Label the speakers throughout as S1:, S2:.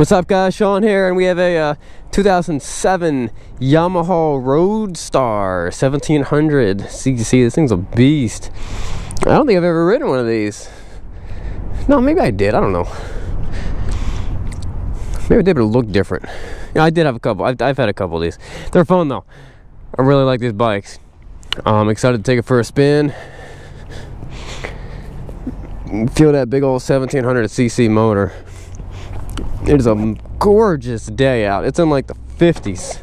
S1: What's up, guys? Sean here, and we have a 2007 Yamaha Roadstar 1700cc. This thing's a beast. I don't think I've ever ridden one of these. No, maybe I did. I don't know. Maybe they would look different. Yeah, I did have a couple. I've had a couple of these. They're fun though. I really like these bikes. I'm excited to take it for a spin. Feel that big old 1700cc motor. It is a gorgeous day out. It's in like the 50s.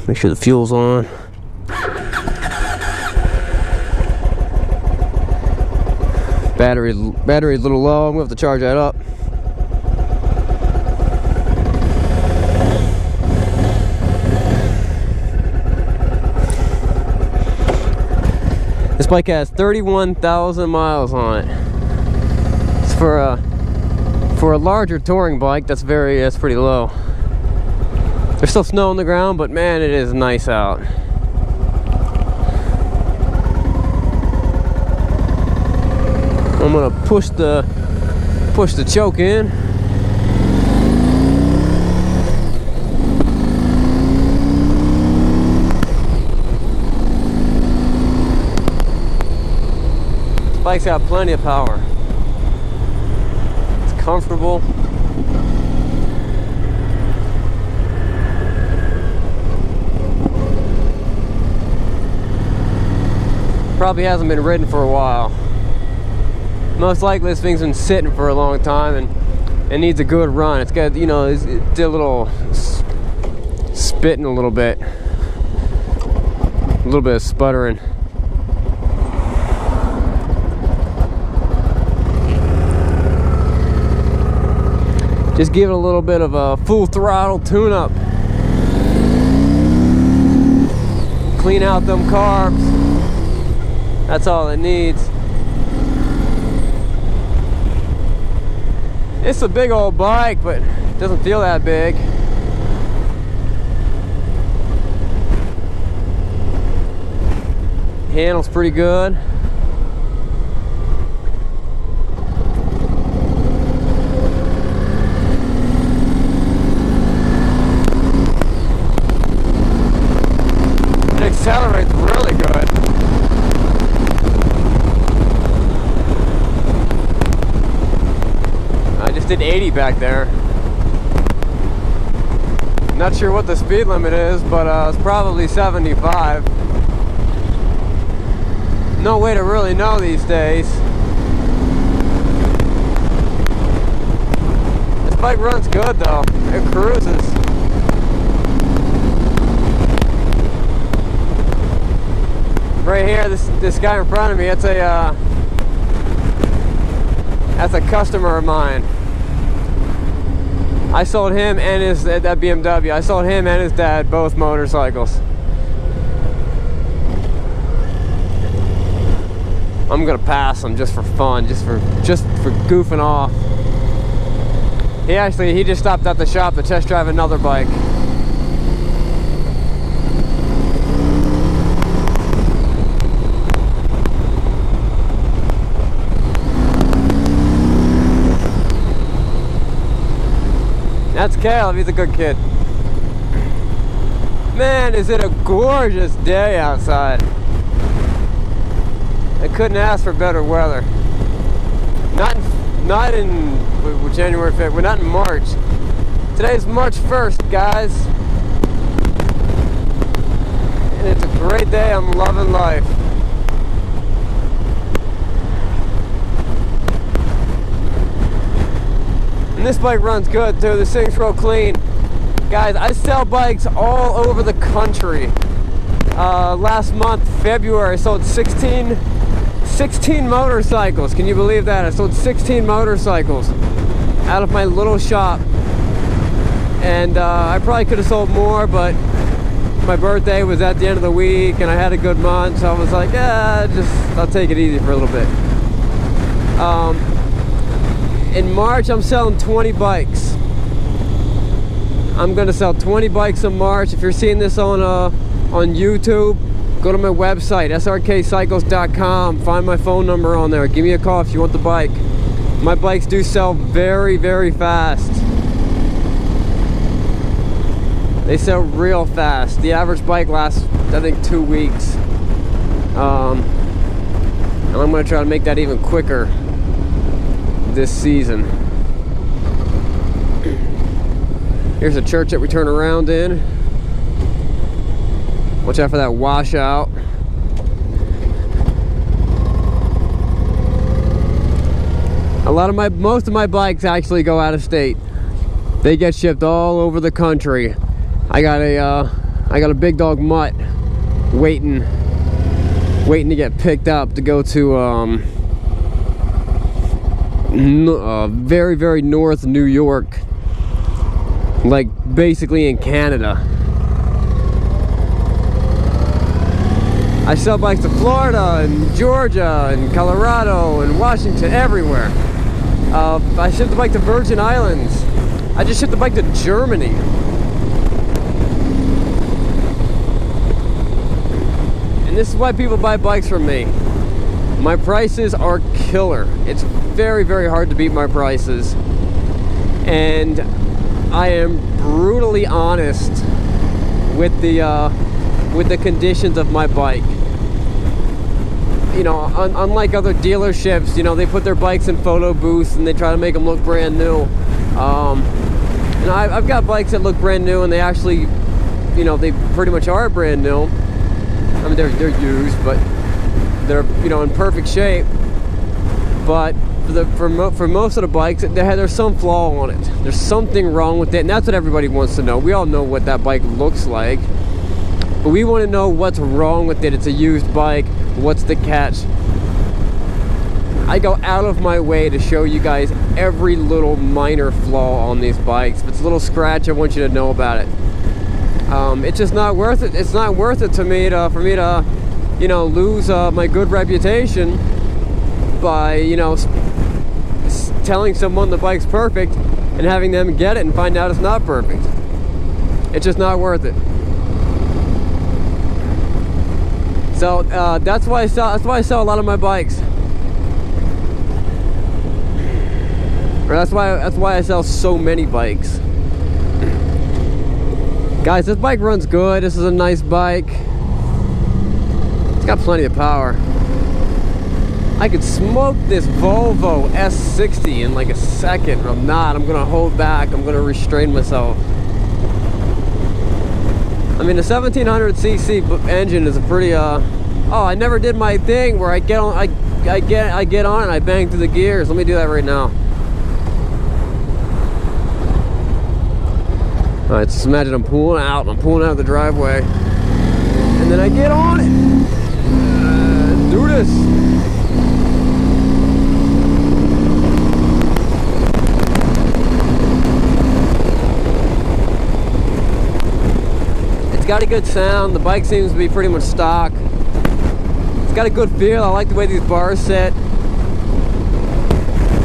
S1: Make sure the fuel's on. Battery's a little low. I'm gonna have to charge that up. This bike has 31,000 miles on it. It's for a larger touring bike. That's pretty low. There's still snow on the ground, but man, it is nice out. I'm gonna push the choke in. This bike's got plenty of power. It's comfortable. Probably hasn't been ridden for a while. Most likely this thing's been sitting for a long time and it needs a good run. It's got, you know, it did a little spitting a little bit of sputtering. Just give it a little bit of a full throttle tune-up. Clean out them carbs. That's all it needs. It's a big old bike, but it doesn't feel that big. Handles pretty good. It accelerates really good. Did 80 back there. Not sure what the speed limit is, but it's probably 75. No way to really know these days. This bike runs good though. It cruises. Right here, this guy in front of me, that's a customer of mine. I sold him and that BMW. I sold him and his dad both motorcycles. I'm gonna pass them just for fun, just for goofing off. He just stopped at the shop to test drive another bike. That's Caleb, he's a good kid. Man, is it a gorgeous day outside. I couldn't ask for better weather. Not in January, February, we're not in March. Today's March 1st, guys. And it's a great day, I'm loving life. And this bike runs good too, this thing's real clean. Guys, I sell bikes all over the country. Last month, February, I sold 16 motorcycles. Can you believe that? I sold 16 motorcycles out of my little shop. And I probably could have sold more, but my birthday was at the end of the week and I had a good month, so I was like, yeah, I'll take it easy for a little bit. In March, I'm selling 20 bikes. I'm gonna sell 20 bikes in March. If you're seeing this on YouTube, go to my website, srkcycles.com. Find my phone number on there. Give me a call if you want the bike. My bikes do sell very, very fast. They sell real fast. The average bike lasts, I think, 2 weeks. And I'm going to try to make that even quicker this season. Here's a church that we turn around in. Watch out for that washout. Most of my bikes actually go out of state. They get shipped all over the country. I got a big dog mutt waiting to get picked up to go to very, very north New York, like basically in Canada. I sell bikes to Florida and Georgia and Colorado and Washington, everywhere. I shipped the bike to Virgin Islands. I just shipped the bike to Germany. And this is why people buy bikes from me. My prices are killer. It's very, very hard to beat my prices. And I am brutally honest with the conditions of my bike. You know, unlike other dealerships, you know, they put their bikes in photo booths and they try to make them look brand new. And I've got bikes that look brand new, and they actually, you know, they pretty much are brand new. I mean, they're used, but they're, you know, in perfect shape. But for most of the bikes, there's some flaw on it. There's something wrong with it, and that's what everybody wants to know. We all know what that bike looks like, but we want to know what's wrong with it. It's a used bike. What's the catch? I go out of my way to show you guys every little minor flaw on these bikes. If it's a little scratch, I want you to know about it. It's just not worth it. It's not worth it to me for me to, you know, lose my good reputation by, you know, telling someone the bike's perfect and having them get it and find out it's not perfect. It's just not worth it. So that's why I sell a lot of my bikes. Or that's why I sell so many bikes. Guys, this bike runs good. This is a nice bike. It's got plenty of power. I could smoke this Volvo S60 in like a second, but I'm not. I'm gonna hold back. I'm gonna restrain myself. I mean, the 1700cc engine is a pretty oh, I never did my thing where I get on and I bang through the gears. Let me do that right now. All right, just imagine I'm pulling out of the driveway, and then I get on it. Do this. It's got a good sound. The bike seems to be pretty much stock. It's got a good feel. I like the way these bars sit.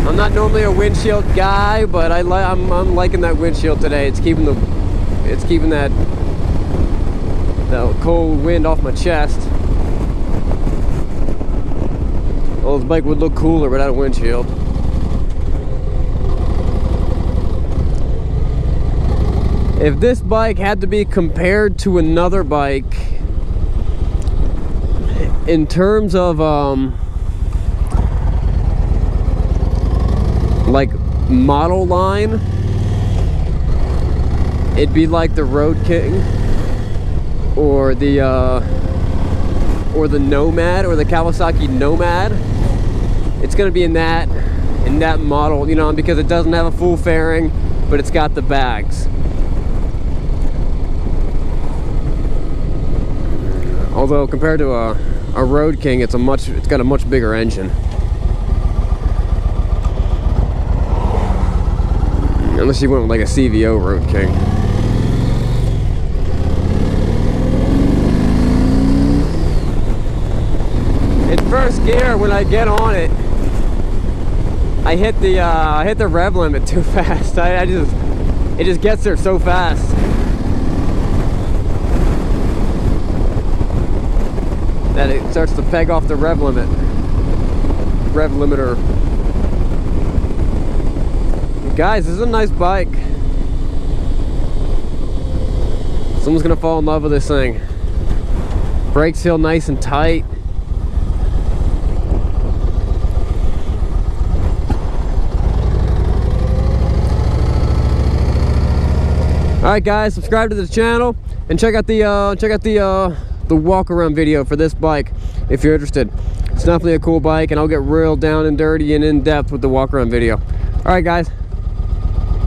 S1: I'm not normally a windshield guy, but I'm liking that windshield today. It's keeping that cold wind off my chest. Well, this bike would look cooler without a windshield. If this bike had to be compared to another bike in terms of like model line, it'd be like the Road King or the Nomad or the Kawasaki Nomad. It's gonna be in that model, you know, because it doesn't have a full fairing, but it's got the bags. Although compared to a Road King, it's got a much bigger engine. Unless you went with like a CVO Road King. In first gear, when I get on it, I hit the rev limit too fast. It just gets there so fast. that it starts to peg off the rev limiter. Guys, this is a nice bike. Someone's gonna fall in love with this thing. Brakes feel nice and tight. Alright guys, subscribe to the channel and check out the walk around video for this bike if you're interested. It's definitely a cool bike, and I'll get real down and dirty and in depth with the walk around video. Alright guys.